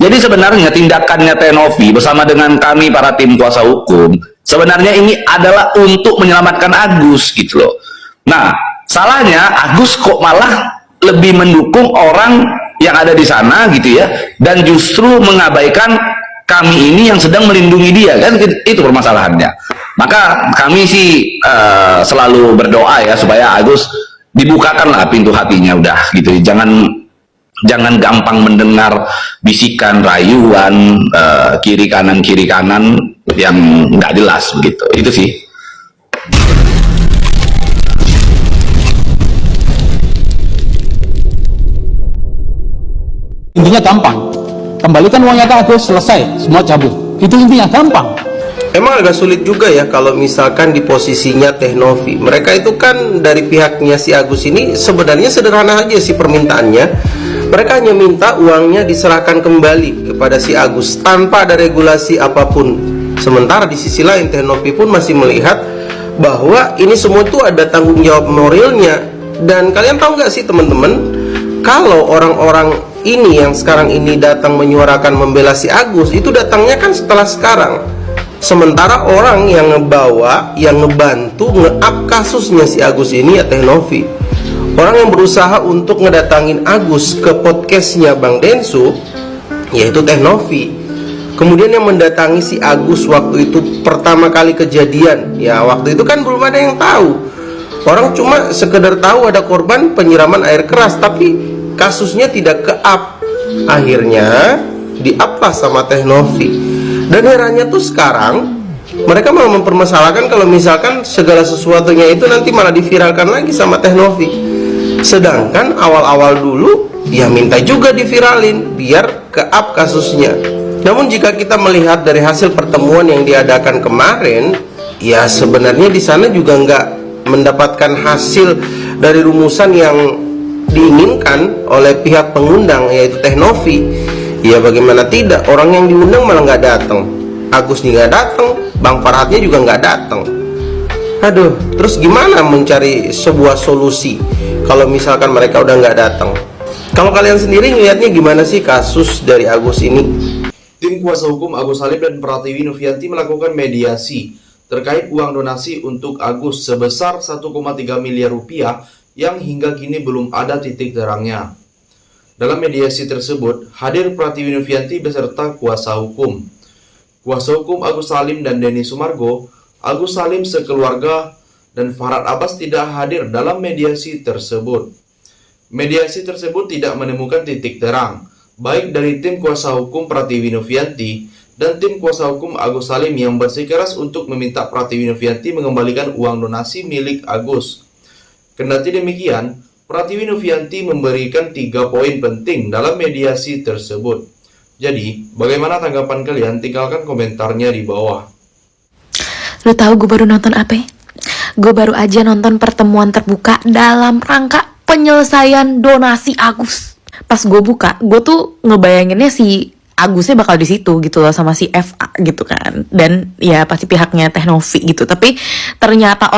Jadi sebenarnya tindakannya Tenovi bersama dengan kami para tim kuasa hukum, sebenarnya ini adalah untuk menyelamatkan Agus gitu loh. Nah, salahnya Agus kok malah lebih mendukung orang yang ada di sana gitu ya, dan justru mengabaikan kami ini yang sedang melindungi dia, kan itu permasalahannya. Maka kami sih selalu berdoa ya supaya Agus dibukakanlah pintu hatinya udah gitu. Jangan gampang mendengar bisikan rayuan kiri kanan yang nggak jelas begitu. Itu sih. Intinya gampang, kembalikan uangnya ke Agus, selesai, semua cabut. Itu intinya gampang. Emang agak sulit juga ya kalau misalkan di posisinya Teh Novi. Mereka itu kan dari pihaknya si Agus ini sebenarnya sederhana aja sih permintaannya. Mereka hanya minta uangnya diserahkan kembali kepada si Agus tanpa ada regulasi apapun. Sementara di sisi lain Teh Novi pun masih melihat bahwa ini semua itu ada tanggung jawab moralnya. Dan kalian tahu nggak sih teman-teman, kalau orang-orang ini yang sekarang ini datang menyuarakan membela si Agus, itu datangnya kan setelah sekarang. Sementara orang yang ngebawa, yang ngebantu, nge-up kasusnya si Agus ini ya Teh Novi. Orang yang berusaha untuk ngedatangin Agus ke podcastnya Bang Densu, yaitu Teh Novi. Kemudian yang mendatangi si Agus waktu itu pertama kali kejadian, ya waktu itu kan belum ada yang tahu. Orang cuma sekedar tahu ada korban penyiraman air keras, tapi kasusnya tidak ke-up. Akhirnya di-up lah sama Teh Novi. Dan herannya tuh sekarang mereka malah mempermasalahkan kalau misalkan segala sesuatunya itu nanti malah diviralkan lagi sama Teh Novi. Sedangkan awal-awal dulu ya minta juga diviralin biar ke-up kasusnya. Namun jika kita melihat dari hasil pertemuan yang diadakan kemarin, ya sebenarnya di sana juga nggak mendapatkan hasil dari rumusan yang diinginkan oleh pihak pengundang, yaitu Teh Novi. Ya bagaimana tidak, orang yang diundang malah nggak datang, Agus nggak datang, Bang Farhatnya juga nggak datang. Aduh, terus gimana mencari sebuah solusi kalau misalkan mereka udah nggak datang? Kalau kalian sendiri ngelihatnya gimana sih kasus dari Agus ini? Tim kuasa hukum Agus Salim dan Pratiwi Novianti melakukan mediasi terkait uang donasi untuk Agus sebesar 1,3 miliar rupiah yang hingga kini belum ada titik terangnya. Dalam mediasi tersebut, hadir Pratiwi Novianti beserta kuasa hukum. Kuasa hukum Agus Salim dan Denny Sumargo, Agus Salim sekeluarga, dan Farhat Abbas tidak hadir dalam mediasi tersebut. Mediasi tersebut tidak menemukan titik terang, baik dari tim kuasa hukum Pratiwi Novianti dan tim kuasa hukum Agus Salim yang bersikeras untuk meminta Pratiwi Novianti mengembalikan uang donasi milik Agus. Kendati demikian, Pratiwi Novianti memberikan 3 poin penting dalam mediasi tersebut. Jadi, bagaimana tanggapan kalian? Tinggalkan komentarnya di bawah. Lu tahu gue baru nonton apa? Gue baru aja nonton pertemuan terbuka dalam rangka penyelesaian donasi Agus. Pas gue buka, gue tuh ngebayanginnya si Agusnya bakal di situ gitu loh sama si FA gitu kan. Dan ya pasti pihaknya Teh Novi gitu. Tapi ternyata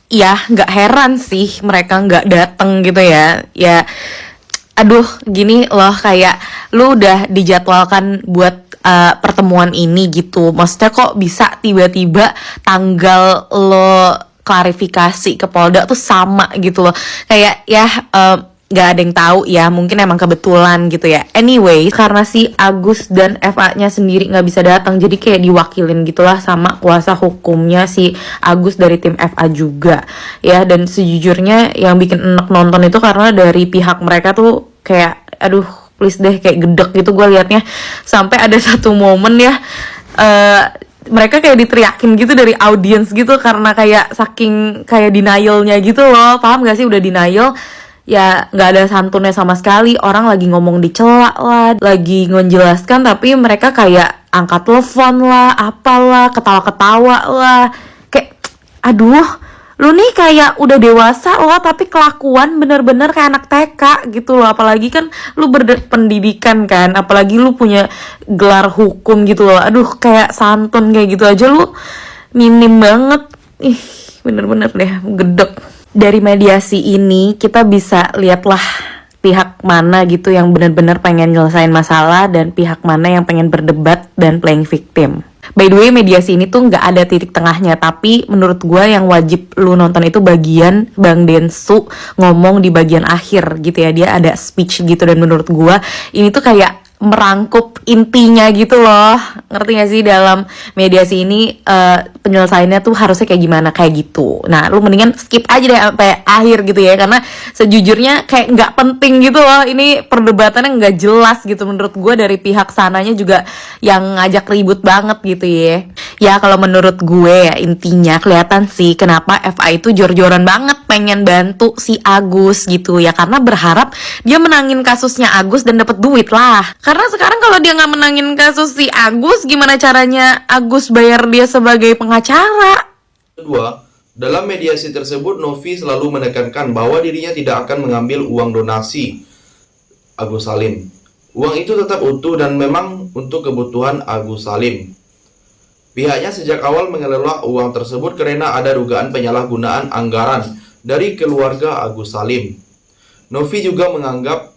ya nggak heran sih mereka nggak dateng gitu ya. Ya aduh gini loh, kayak lu udah dijadwalkan buat pertemuan ini gitu, maksudnya kok bisa tiba-tiba tanggal lo klarifikasi ke Polda tuh sama gitu loh, kayak ya nggak ada yang tahu ya, mungkin emang kebetulan gitu ya. Anyway, karena si Agus dan FA-nya sendiri nggak bisa datang, jadi kayak diwakilin gitulah sama kuasa hukumnya si Agus dari tim FA juga ya. Dan sejujurnya yang bikin enak nonton itu karena dari pihak mereka tuh kayak aduh please deh, kayak gedek gitu gue liatnya. Sampai ada satu momen ya, mereka kayak diteriakin gitu dari audiens gitu karena kayak saking kayak denialnya gitu loh, paham gak sih? Udah denial ya nggak ada santunnya sama sekali, orang lagi ngomong dicela lah, lagi ngejelaskan tapi mereka kayak angkat telepon lah, apalah, ketawa-ketawa lah, kayak aduh lu nih kayak udah dewasa loh tapi kelakuan bener-bener kayak anak TK gitu loh. Apalagi kan lu berpendidikan kan, apalagi lu punya gelar hukum gitu loh, aduh kayak santun kayak gitu aja lu minim banget. Ih bener-bener deh gedek. Dari mediasi ini kita bisa lihatlah pihak mana gitu yang benar-benar pengen nyelesain masalah dan pihak mana yang pengen berdebat dan playing victim. By the way, mediasi ini tuh nggak ada titik tengahnya, tapi menurut gue yang wajib lu nonton itu bagian Bang Densu ngomong di bagian akhir gitu ya, dia ada speech gitu, dan menurut gue ini tuh kayak merangkup intinya gitu loh. Ngerti gak sih, dalam mediasi ini penyelesaiannya tuh harusnya kayak gimana, kayak gitu. Nah, lu mendingan skip aja deh sampai akhir gitu ya, karena sejujurnya kayak nggak penting gitu loh. Ini perdebatannya nggak jelas gitu menurut gue, dari pihak sananya juga yang ngajak ribut banget gitu ya. Ya kalau menurut gue ya, intinya kelihatan sih kenapa FA itu jor-joran banget pengen bantu si Agus gitu ya, karena berharap dia menangin kasusnya Agus dan dapat duit lah. Karena sekarang kalau dia nggak menangin kasus si Agus, gimana caranya Agus bayar dia sebagai pengacara? Kedua, dalam mediasi tersebut Novi selalu menekankan bahwa dirinya tidak akan mengambil uang donasi Agus Salim. Uang itu tetap utuh dan memang untuk kebutuhan Agus Salim. Pihaknya sejak awal mengelola uang tersebut karena ada dugaan penyalahgunaan anggaran dari keluarga Agus Salim. Novi juga menganggap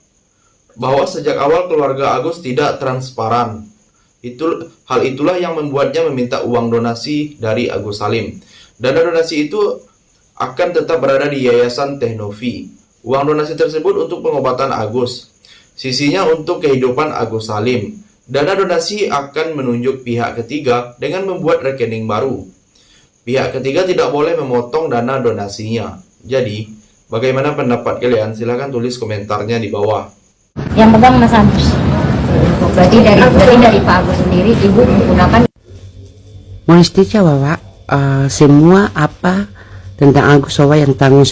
bahwa sejak awal keluarga Agus tidak transparan. Hal itulah yang membuatnya meminta uang donasi dari Agus Salim. Dana donasi itu akan tetap berada di Yayasan Teknovi. Uang donasi tersebut untuk pengobatan Agus. Sisinya untuk kehidupan Agus Salim. Dana donasi akan menunjuk pihak ketiga dengan membuat rekening baru. Pihak ketiga tidak boleh memotong dana donasinya. Jadi, bagaimana pendapat kalian? Silahkan tulis komentarnya di bawah. Yang pegang Mas Agus. Berarti dari Pak Agus sendiri ibu menggunakan. Monistica Wawa, semua apa tentang Agus Wawa yang tanggung,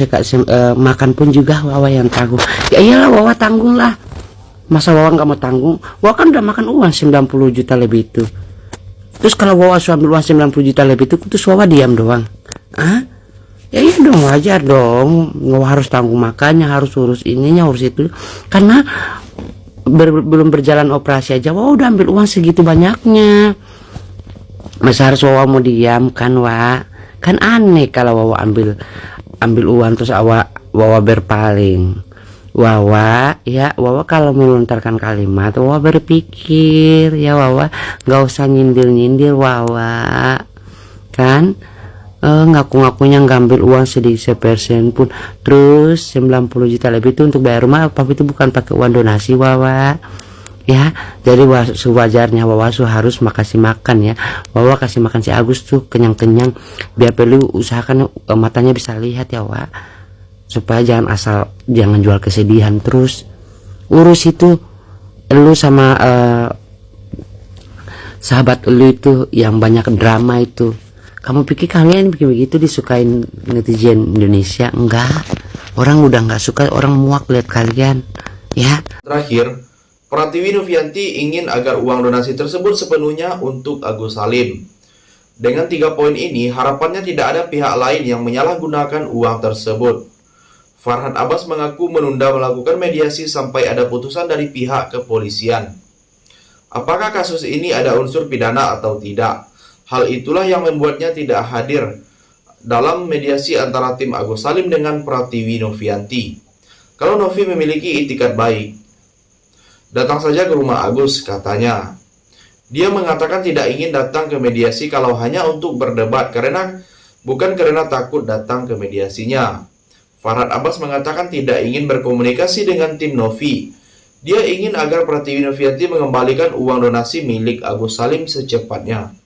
makan pun juga Wawa yang tanggung. Ya iyalah Wawa tanggung lah. Masa Wawa nggak mau tanggung? Wawa kan udah makan uang 90 juta lebih itu. Terus kalau Wawa ambil uang 90 juta lebih itu, terus Wawa diam doang. Ah? Ya iya dong, wajar dong. Nggak harus tanggung makannya, harus urus ininya, urus itu. Karena belum berjalan operasi aja Wawa udah ambil uang segitu banyaknya. Masa harus Wawa mau diam kan, Wak? Kan aneh kalau Wawa ambil uang terus Wawa berpaling. Wawa kalau melontarkan kalimat Wawa berpikir ya, Wawa nggak usah nyindir Wawa kan. Ngaku-ngakunya ngambil uang sedikit sepersen pun, terus 90 juta lebih itu untuk bayar rumah, tapi itu bukan pakai uang donasi Wawa ya. Jadi sewajarnya Wawa harus makasih makan ya. Wawa kasih makan si Agus tuh kenyang-kenyang, biar perlu usahakan matanya bisa lihat ya Wawa, supaya jangan jual kesedihan terus. Urus itu lu sama sahabat lu itu yang banyak drama itu. Kamu pikir kalian bikin begitu disukain netizen Indonesia? Enggak. Orang udah nggak suka, orang muak lihat kalian ya. Terakhir, Pratiwi Novianti ingin agar uang donasi tersebut sepenuhnya untuk Agus Salim. Dengan 3 poin ini, harapannya tidak ada pihak lain yang menyalahgunakan uang tersebut. Farhad Abbas mengaku menunda melakukan mediasi sampai ada putusan dari pihak kepolisian. Apakah kasus ini ada unsur pidana atau tidak? Hal itulah yang membuatnya tidak hadir dalam mediasi antara tim Agus Salim dengan Pratiwi Novianti. Kalau Novi memiliki itikat baik, datang saja ke rumah Agus, katanya. Dia mengatakan tidak ingin datang ke mediasi kalau hanya untuk berdebat, bukan karena takut datang ke mediasinya. Farhad Abbas mengatakan tidak ingin berkomunikasi dengan tim Novi. Dia ingin agar Pratiwi Novianti mengembalikan uang donasi milik Agus Salim secepatnya.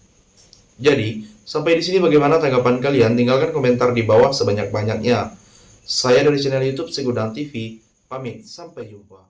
Jadi, sampai di sini bagaimana tanggapan kalian? Tinggalkan komentar di bawah sebanyak-banyaknya. Saya dari channel YouTube Segudang TV, pamit, sampai jumpa.